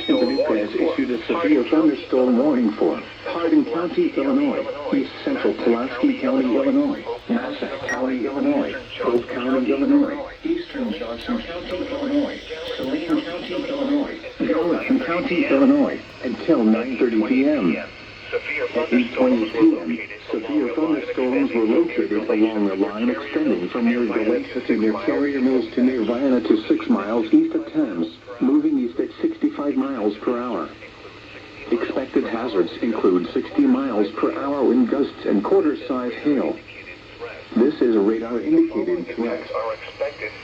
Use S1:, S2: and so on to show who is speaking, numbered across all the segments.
S1: EAS issued a severe thunderstorm warning for Hardin County, Illinois, East Central Pulaski County, Illinois, Nassau County, Illinois, Polk County, Illinois, Eastern Johnson County, Illinois, Saline County, Illinois, Gallatin County, Illinois, until 9:30 p.m. At 8:20 p.m., severe thunderstorms were located along a line extending from near Galesa to near Carrier Mills to near Vienna to 6 miles east of Thames, moving east at 65 miles per hour. Expected hazards include 60 miles per hour wind gusts and quarter-size hail. This is a radar-indicated threat.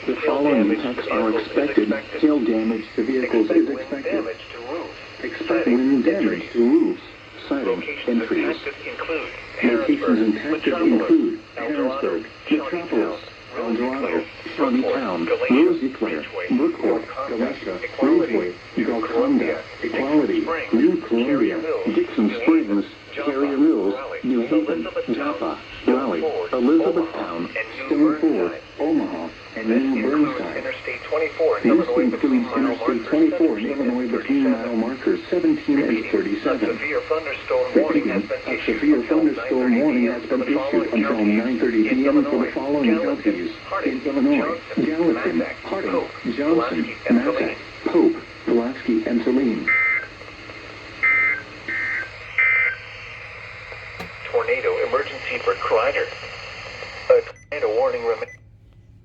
S1: The following impacts are expected. Hail damage to vehicles is expected. Expect wind damage to roofs, siding, and trees. Locations impacted include Harrisburg, Metropolis, El Dorado, Shawnee Town, Rose Eclair, Brookport, Galesha, Ridgeway, Golconda, Equality, New Columbia, Dixon Springs, Carrier Mills, New Haven, Joppa, Raleigh, Elizabethtown, Stone Ford, Omaha, and New Burnside. This includes Interstate 24 in Illinois between mile markers 17 and 37. Repeating, a severe thunderstorm warning has been issued until 9:30 p.m. for the following counties in Illinois: Gallatin, Hardin, Johnson, Nassau, Pope, Pulaski, and Saline.
S2: Tornado emergency for Crider.